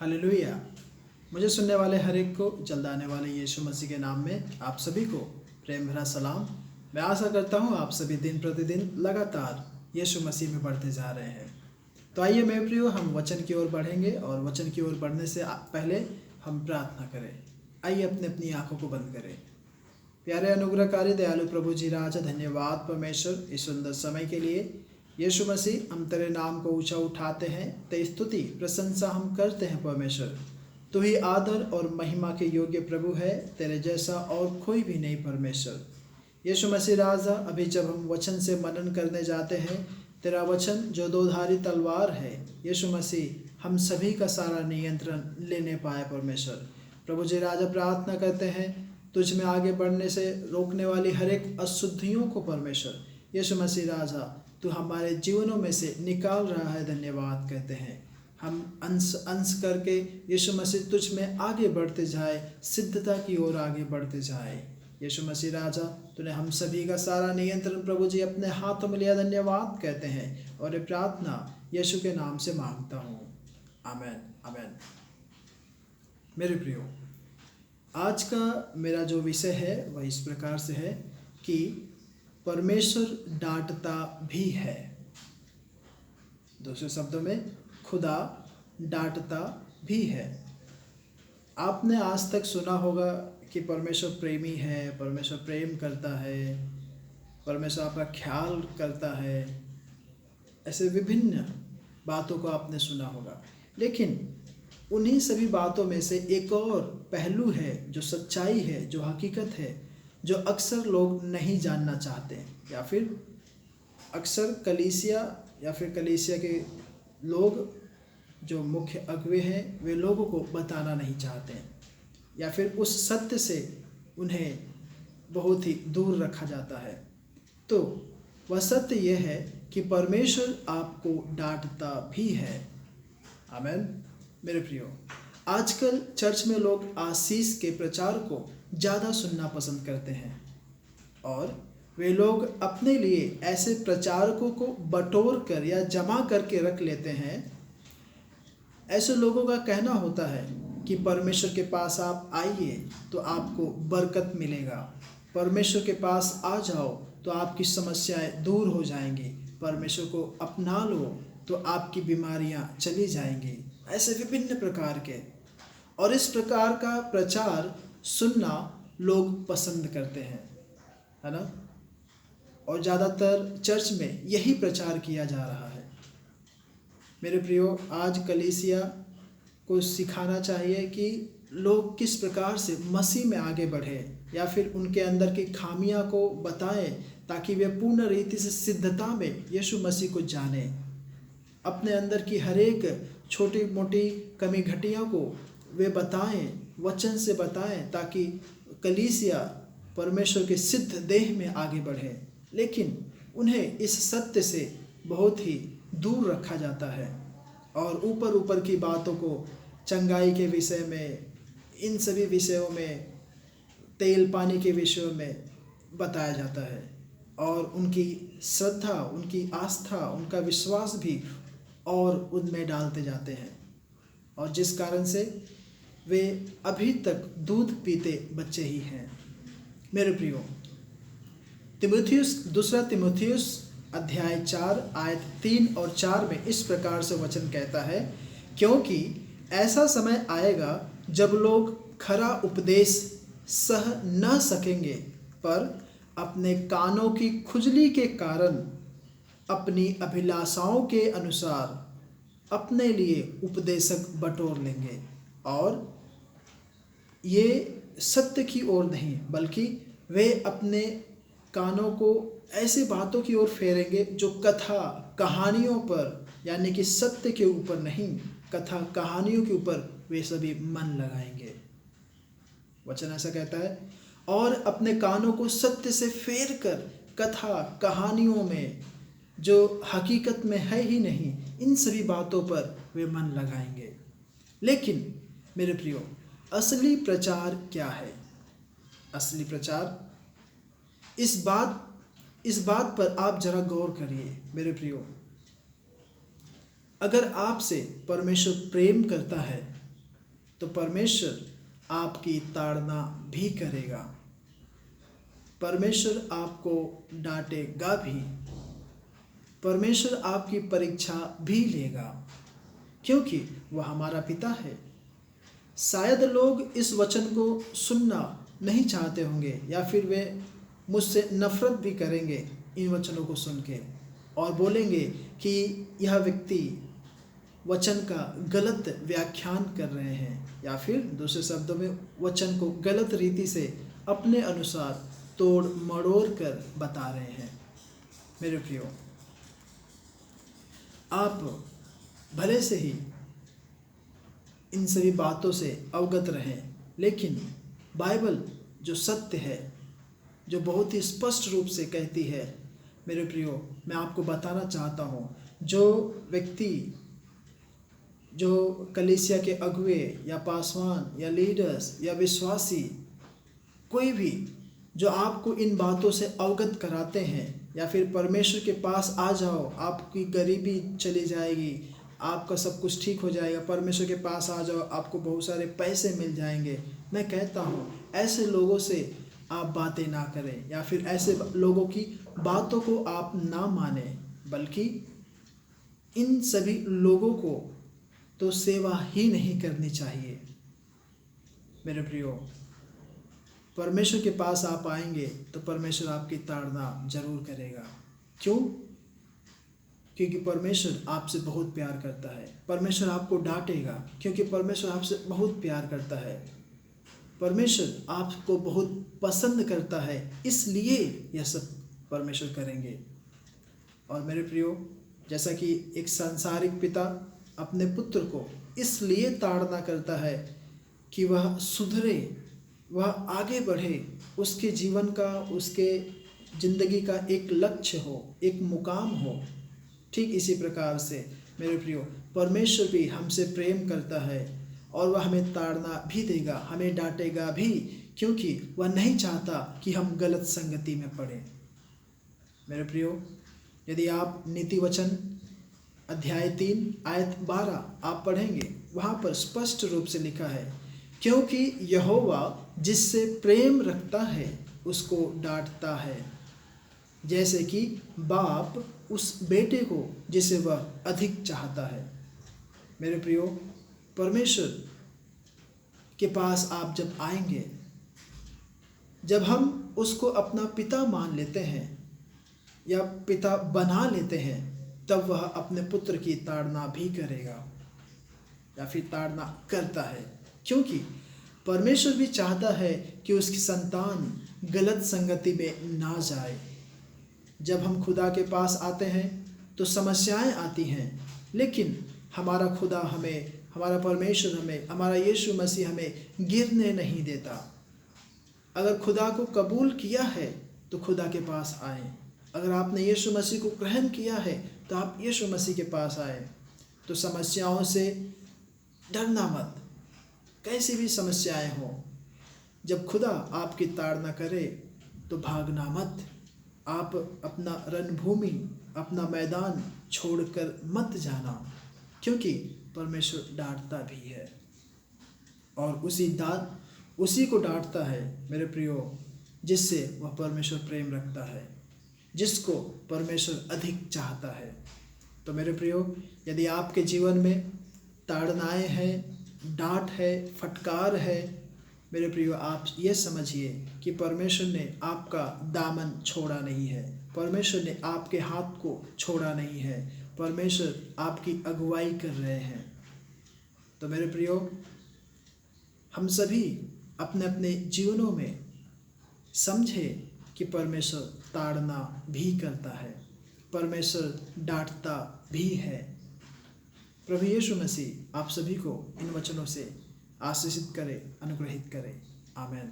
Hallelujah. मुझे सुनने वाले हर एक को जल्द आने वाले यीशु मसीह के नाम में आप सभी को प्रेम भरा सलाम। मैं आशा करता हूँ आप सभी दिन प्रतिदिन लगातार यीशु मसीह में बढ़ते जा रहे हैं। तो आइए मेरे प्रियो, हम वचन की ओर बढ़ेंगे और वचन की ओर बढ़ने से पहले हम प्रार्थना करें। आइए अपने अपनी आंखों को बंद करें। प्यारे अनुग्रहकारी दयालु प्रभु जी राजा, धन्यवाद परमेश्वर इस सुंदर समय के लिए। यीशु मसीह, हम तेरे नाम को ऊंचा उठाते हैं, तेरी स्तुति प्रशंसा हम करते हैं परमेश्वर। तू ही आदर और महिमा के योग्य प्रभु है, तेरे जैसा और कोई भी नहीं परमेश्वर। यीशु मसीह राजा, अभी जब हम वचन से मनन करने जाते हैं, तेरा वचन जो दोधारी तलवार है, यीशु मसीह हम सभी का सारा नियंत्रण लेने पाए परमेश्वर। प्रभु जी राजा, प्रार्थना करते हैं तुझ में आगे बढ़ने से रोकने वाली हर एक अशुद्धियों को परमेश्वर यीशु मसीह राजा तू हमारे जीवनों में से निकाल रहा है। धन्यवाद कहते हैं। हम अंश अंश करके यीशु मसीह तुझ में आगे बढ़ते जाए, सिद्धता की ओर आगे बढ़ते जाए। यीशु मसीह राजा, तूने हम सभी का सारा नियंत्रण प्रभु जी अपने हाथों में लिया। धन्यवाद कहते हैं और ये प्रार्थना यीशु के नाम से मांगता हूँ, आमेन आमेन। मेरे प्रियो, आज का मेरा जो विषय है वह इस प्रकार से है कि परमेश्वर डांटता भी है। दूसरे शब्दों में, खुदा डांटता भी है। आपने आज तक सुना होगा कि परमेश्वर प्रेमी है, परमेश्वर प्रेम करता है, परमेश्वर आपका ख्याल करता है। ऐसे विभिन्न बातों को आपने सुना होगा, लेकिन उन्हीं सभी बातों में से एक और पहलू है जो सच्चाई है, जो हकीकत है, जो अक्सर लोग नहीं जानना चाहते, या फिर अक्सर कलीसिया या फिर कलीसिया के लोग जो मुख्य अगुवे हैं वे लोगों को बताना नहीं चाहते हैं, या फिर उस सत्य से उन्हें बहुत ही दूर रखा जाता है। तो वह सत्य यह है कि परमेश्वर आपको डांटता भी है। आमेन। मेरे प्रियो, आजकल चर्च में लोग आशीष के प्रचार को ज़्यादा सुनना पसंद करते हैं और वे लोग अपने लिए ऐसे प्रचारकों को बटोर कर या जमा करके रख लेते हैं। ऐसे लोगों का कहना होता है कि परमेश्वर के पास आप आइए तो आपको बरकत मिलेगा, परमेश्वर के पास आ जाओ तो आपकी समस्याएं दूर हो जाएंगी, परमेश्वर को अपना लो तो आपकी बीमारियां चली जाएंगी। ऐसे विभिन्न प्रकार के, और इस प्रकार का प्रचार सुनना लोग पसंद करते हैं, है ना। और ज़्यादातर चर्च में यही प्रचार किया जा रहा है। मेरे प्रियो, आज कलीसिया को सिखाना चाहिए कि लोग किस प्रकार से मसीह में आगे बढ़े, या फिर उनके अंदर की खामियां को बताएं ताकि वे पूर्ण रीति से सिद्धता में यीशु मसीह को जाने। अपने अंदर की हर एक छोटी मोटी कमी घटिया को वे बताएं, वचन से बताएं, ताकि कलीसिया परमेश्वर के सिद्ध देह में आगे बढ़े। लेकिन उन्हें इस सत्य से बहुत ही दूर रखा जाता है और ऊपर ऊपर की बातों को, चंगाई के विषय में, इन सभी विषयों में, तेल पानी के विषयों में बताया जाता है और उनकी श्रद्धा, उनकी आस्था, उनका विश्वास भी और उनमें डालते जाते हैं, और जिस कारण से वे अभी तक दूध पीते बच्चे ही हैं। मेरे प्रियो, दूसरा तिमुथियुस अध्याय 4 आयत 3 और 4 में इस प्रकार से वचन कहता है, क्योंकि ऐसा समय आएगा जब लोग खरा उपदेश सह न सकेंगे, पर अपने कानों की खुजली के कारण अपनी अभिलाषाओं के अनुसार अपने लिए उपदेशक बटोर लेंगे, और ये सत्य की ओर नहीं बल्कि वे अपने कानों को ऐसी बातों की ओर फेरेंगे जो कथा कहानियों पर, यानी कि सत्य के ऊपर नहीं, कथा कहानियों के ऊपर वे सभी मन लगाएंगे। वचन ऐसा कहता है, और अपने कानों को सत्य से फेर कर कथा कहानियों में जो हकीकत में है ही नहीं, इन सभी बातों पर वे मन लगाएंगे। लेकिन मेरे प्रियो, असली प्रचार क्या है? असली प्रचार, इस बात पर आप जरा गौर करिए मेरे प्रियो। अगर आपसे परमेश्वर प्रेम करता है तो परमेश्वर आपकी ताड़ना भी करेगा, परमेश्वर आपको डांटेगा भी, परमेश्वर आपकी परीक्षा भी लेगा, क्योंकि वह हमारा पिता है। शायद लोग इस वचन को सुनना नहीं चाहते होंगे, या फिर वे मुझसे नफरत भी करेंगे इन वचनों को सुन के, और बोलेंगे कि यह व्यक्ति वचन का गलत व्याख्यान कर रहे हैं, या फिर दूसरे शब्दों में वचन को गलत रीति से अपने अनुसार तोड़ मड़ोड़ कर बता रहे हैं। मेरे प्रियो, आप भले से ही इन सभी बातों से अवगत रहें, लेकिन बाइबल जो सत्य है, जो बहुत ही स्पष्ट रूप से कहती है, मेरे प्रियो, मैं आपको बताना चाहता हूँ, जो व्यक्ति, जो कलीसिया के अगुवे या पासवान या लीडर्स या विश्वासी, कोई भी जो आपको इन बातों से अवगत कराते हैं, या फिर परमेश्वर के पास आ जाओ, आपकी गरीबी चली जाएगी, आपका सब कुछ ठीक हो जाएगा, परमेश्वर के पास आ जाओ, आपको बहुत सारे पैसे मिल जाएंगे, मैं कहता हूँ ऐसे लोगों से आप बातें ना करें, या फिर ऐसे लोगों की बातों को आप ना माने, बल्कि इन सभी लोगों को तो सेवा ही नहीं करनी चाहिए। मेरे प्रियो, परमेश्वर के पास आप आएंगे तो परमेश्वर आपकी ताड़ना जरूर करेगा। क्यों? क्योंकि परमेश्वर आपसे बहुत प्यार करता है। परमेश्वर आपको डांटेगा क्योंकि परमेश्वर आपसे बहुत प्यार करता है। परमेश्वर आपको बहुत पसंद करता है, इसलिए यह सब परमेश्वर करेंगे। और मेरे प्रियो, जैसा कि एक सांसारिक पिता अपने पुत्र को इसलिए ताड़ना करता है कि वह सुधरे, वह आगे बढ़े, उसके जीवन का, उसके ज़िंदगी का एक लक्ष्य हो, एक मुकाम हो, ठीक इसी प्रकार से मेरे प्रियो, परमेश्वर भी हमसे प्रेम करता है और वह हमें ताड़ना भी देगा, हमें डांटेगा भी, क्योंकि वह नहीं चाहता कि हम गलत संगति में पड़ें। मेरे प्रियो, यदि आप नीति वचन अध्याय 3 आयत 12 आप पढ़ेंगे, वहाँ पर स्पष्ट रूप से लिखा है, क्योंकि यहोवा जिससे प्रेम रखता है उसको डांटता है, जैसे कि बाप उस बेटे को जिसे वह अधिक चाहता है। मेरे प्रियो, परमेश्वर के पास आप जब आएंगे, जब हम उसको अपना पिता मान लेते हैं या पिता बना लेते हैं, तब वह अपने पुत्र की ताड़ना भी करेगा या फिर ताड़ना करता है, क्योंकि परमेश्वर भी चाहता है कि उसकी संतान गलत संगति में ना जाए। जब हम खुदा के पास आते हैं तो समस्याएं आती हैं, लेकिन हमारा खुदा हमें, हमारा परमेश्वर हमें, हमारा यीशु मसीह हमें गिरने नहीं देता। अगर खुदा को कबूल किया है तो खुदा के पास आए। अगर आपने यीशु मसीह को ग्रहण किया है तो आप यीशु मसीह के पास आए। तो समस्याओं से डरना मत, कैसी भी समस्याएं हो। जब खुदा आपकी ताड़ना करे तो भागना मत। आप अपना रणभूमि, अपना मैदान छोड़कर मत जाना, क्योंकि परमेश्वर डांटता भी है और उसी को डांटता है मेरे प्रियो, जिससे वह परमेश्वर प्रेम रखता है, जिसको परमेश्वर अधिक चाहता है। तो मेरे प्रियो, यदि आपके जीवन में ताड़नाएं हैं, डांट है, फटकार है, मेरे प्रियो, आप ये समझिए कि परमेश्वर ने आपका दामन छोड़ा नहीं है, परमेश्वर ने आपके हाथ को छोड़ा नहीं है, परमेश्वर आपकी अगुवाई कर रहे हैं। तो मेरे प्रियो, हम सभी अपने अपने जीवनों में समझे कि परमेश्वर ताड़ना भी करता है, परमेश्वर डांटता भी है। प्रभु यीशु मसीह आप सभी को इन वचनों से आशीषित करे, अनुग्रहित करे। आमीन।